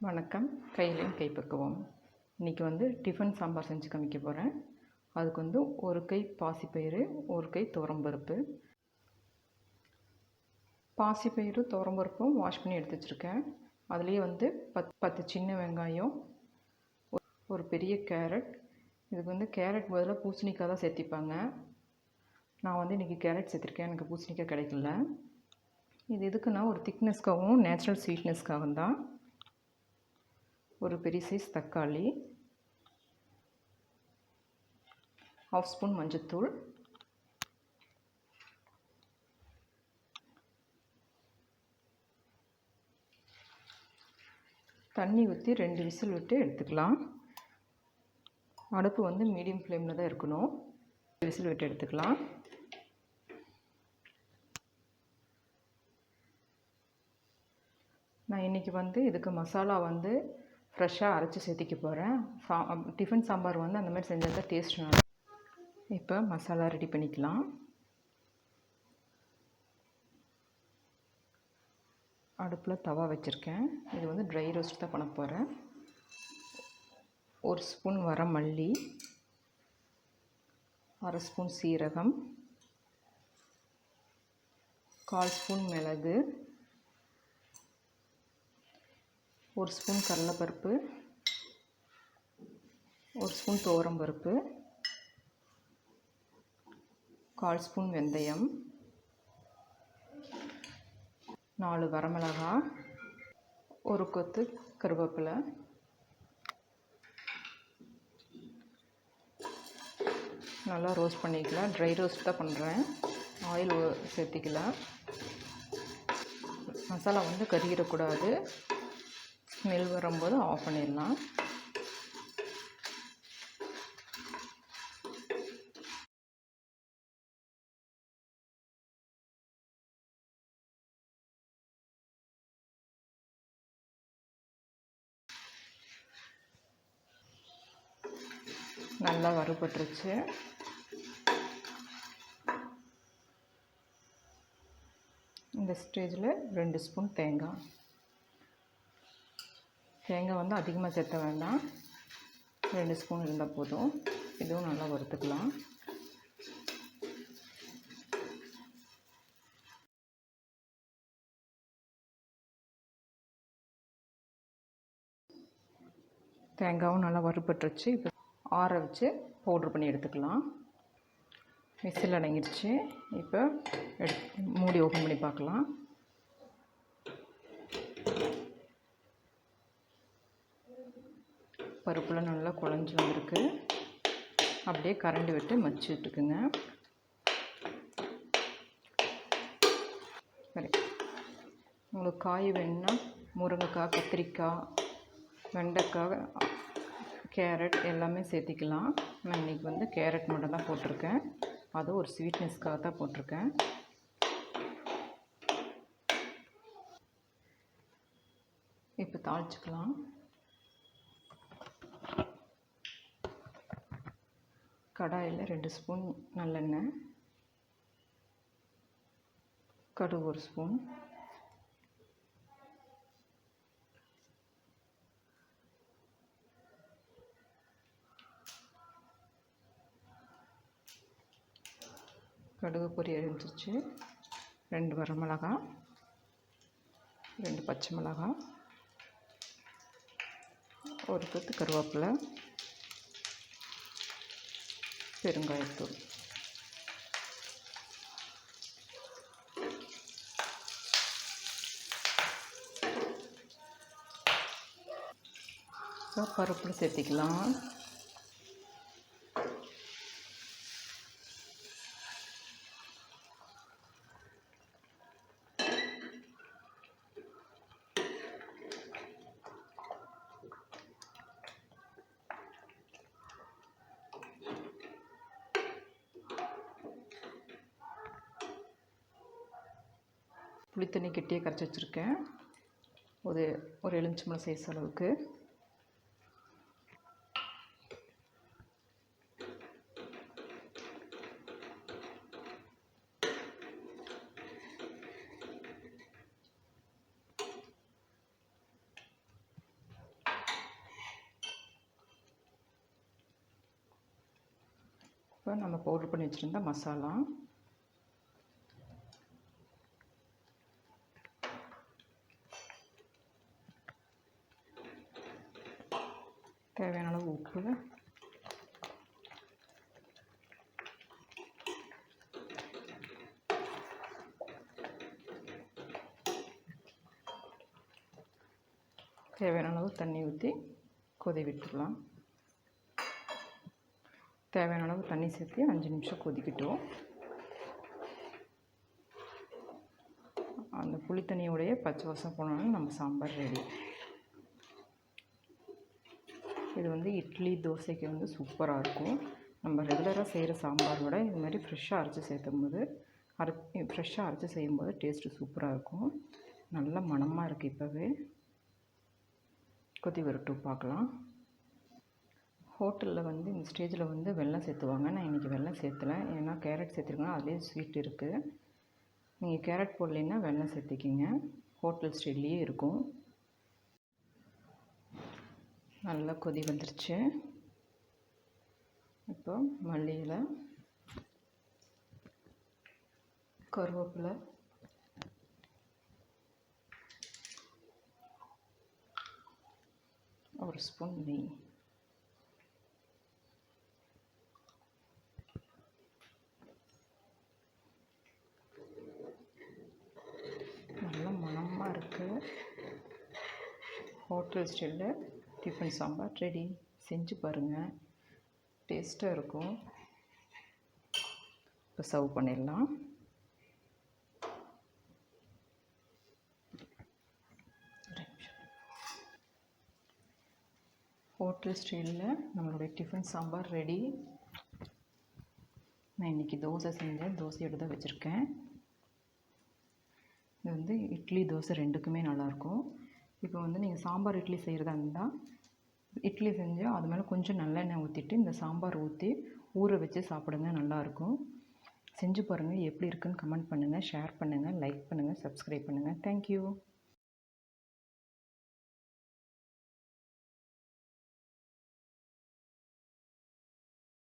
வணக்கம். கையிலையும் கைப்பக்குவம். இன்றைக்கி டிஃபன் சாம்பார் செஞ்சு காமிக்க போகிறேன். அதுக்கு ஒரு கை பாசிப்பயிறு, ஒரு கை துவரம்பருப்பு. பாசிப்பயிறு துவரம்பருப்பும் வாஷ் பண்ணி எடுத்து வச்சுருக்கேன். அதுலேயே 10 சின்ன வெங்காயம், ஒரு பெரிய கேரட். இதுக்கு கேரட் பதிலாக பூசணிக்காய் தான் சேர்த்திப்பாங்க. நான் இன்றைக்கி கேரட் சேர்த்துருக்கேன், எனக்கு பூசணிக்காய் கிடைக்கல. இது எதுக்குன்னா ஒரு திக்னஸ்க்காகவும் நேச்சுரல் ஸ்வீட்னஸ்க்காகவும் தான். ஒரு பெரிய சைஸ் தக்காளி, 1/2 ஸ்பூன் மஞ்சத்தூள், தண்ணி ஊற்றி 2 விசில் விட்டு எடுத்துக்கலாம். அடுப்பு மீடியம் ஃப்ளேமில் தான் இருக்கணும். விசில் விட்டு எடுத்துக்கலாம். நான் இன்றைக்கி இதுக்கு மசாலா ஃப்ரெஷ்ஷாக அரைச்சி சேர்த்திக்க போகிறேன். டிஃபன் சாம்பார் அந்த மாதிரி செஞ்சால் தான் டேஸ்ட் நல்லா. இப்போ மசாலா ரெடி பண்ணிக்கலாம். அடுப்பில் தவா வச்சுருக்கேன். இது ட்ரை ரோஸ்ட் தான் பண்ண போகிறேன். 1 ஸ்பூன் வரமல்லி, 1/2 ஸ்பூன் சீரகம், 1/4 ஸ்பூன் மிளகு, 1 ஸ்பூன் கடலைப்பருப்பு, 1 ஸ்பூன் துவரம்பருப்பு, 1/4 ஸ்பூன் வெந்தயம், 4 வரமிளகாய், ஒரு கொத்து கருவேப்பிலை. நல்லா ரோஸ்ட் பண்ணிக்கலாம். ட்ரை ரோஸ்ட் தான் பண்ணுறேன், ஆயில் சேர்த்திக்கலாம். மசாலா கருகிடக்கூடாது. ஸ்மெல் வரும்போது ஆஃப் பண்ணிடலாம். நல்லா வறுபட்டுருச்சு. இந்த ஸ்டேஜில் 2 ஸ்பூன் தேங்காய் அதிகமாக சேர்த்த வேண்டாம், 2 ஸ்பூன் இருந்தால் போதும். இதுவும் நல்லா வறுத்துக்கலாம். தேங்காயும் நல்லா வறுபட்டுருச்சு. இப்போ ஆற வச்சு பவுட்ரு பண்ணி எடுத்துக்கலாம். விசில் அடங்கிடுச்சு. இப்போ மூடி ஓப்பன் பண்ணி பார்க்கலாம். பருப்புலாம் நல்லா குழஞ்சி வந்திருக்கு. அப்படியே கரண்டி விட்டு மச்சு விட்டுக்குங்க. சரி, உங்களுக்கு காய் வேணுன்னா முருங்கைக்காய், கத்திரிக்காய், வெண்டைக்காய், கேரட் எல்லாமே சேர்த்திக்கலாம். நான் இன்றைக்கி கேரட் மட்டும் தான் போட்டிருக்கேன். அதுவும் ஒரு ஸ்வீட்னஸ்க்காக தான் போட்டிருக்கேன். இப்போ தாளிச்சுக்கலாம். கடாயில் 2 ஸ்பூன் நல்லெண்ணெய், கடுகு 1 ஸ்பூன், கடுகு பொரிய இருந்துச்சு. 2 வரமிளகாய், 2 பச்சை மிளகாய், ஒரு கொத்து கருவேப்பிலை, பெருங்காயத்தூள். பருப்பு சேர்த்திக்கலாம். புளித்தண்ணி கெட்டியாக கரைச்சி வச்சுருக்கேன். ஒரு எலுமிச்சம்பழம் சைஸ் அளவுக்கு. இப்போ நம்ம பவுட்ரு பண்ணி வச்சுருந்த மசாலா, தேவையான அளவு உப்பு, தேவையான அளவு தண்ணி ஊற்றி கொதி விட்டுடலாம். தேவையான அளவு தண்ணி சேர்த்து 5 நிமிஷம் கொதிக்கட்டும். அந்த புளி தண்ணியோடைய பச்சை வாசம் போனாலும் நம்ம சாம்பார் ரெடி. இது வந்து இட்லி தோசைக்கு வந்து சூப்பராக இருக்கும். நம்ம ரெகுலராக செய்கிற சாம்பார் விட இது மாதிரி ஃப்ரெஷ்ஷாக அரைச்சி செய்யும்போது டேஸ்ட்டு சூப்பராக இருக்கும். நல்ல மணமாக இருக்குது. இப்போவே கொதி வரட்டும், பார்க்கலாம். ஹோட்டலில் வந்து இந்த ஸ்டேஜில் வந்து வெல்லம் சேர்த்துவாங்க. நான் இன்றைக்கி வெல்லம் சேர்த்தலை, ஏன்னா கேரட் சேர்த்துருக்கேன்னா அதுலேயே ஸ்வீட் இருக்குது. நீங்கள் கேரட் போடலைன்னா வெல்லம் சேர்த்துக்கிங்க, ஹோட்டல் ஸ்டைல்லையே இருக்கும். நல்லா கொதி வந்துருச்சு. இப்போ மல்லி இலை, கருவேப்பிலை, ஒரு ஸ்பூன் நெய், நல்ல மணமாக இருக்குது. ஹோட்டல் ஸ்டைலில் டிஃபன் சாம்பார் ரெடி. செஞ்சு பாருங்கள், டேஸ்ட்டாக இருக்கும். இப்போ சர்வ் பண்ணிடலாம். ஹோட்டல் ஸ்டைலில் நம்மளுடைய டிஃபன் சாம்பார் ரெடி. நான் இன்றைக்கி தோசை செஞ்சேன், தோசையோடு தான் வச்சுருக்கேன். இது வந்து இட்லி தோசை ரெண்டுக்குமே நல்லாயிருக்கும். இப்போ வந்து நீங்கள் சாம்பார் இட்லி செய்கிறதா இருந்தால், இட்லி செஞ்சால் அது மேலே கொஞ்சம் நல்லெண்ணெய் ஊற்றிட்டு இந்த சாம்பார் ஊற்றி ஊற வச்சு சாப்பிடுங்க, நல்லாயிருக்கும். செஞ்சு பாருங்கள், எப்படி இருக்குன்னு கமெண்ட் பண்ணுங்கள், ஷேர் பண்ணுங்கள், லைக் பண்ணுங்கள், சப்ஸ்கிரைப் பண்ணுங்கள். தேங்க்யூ.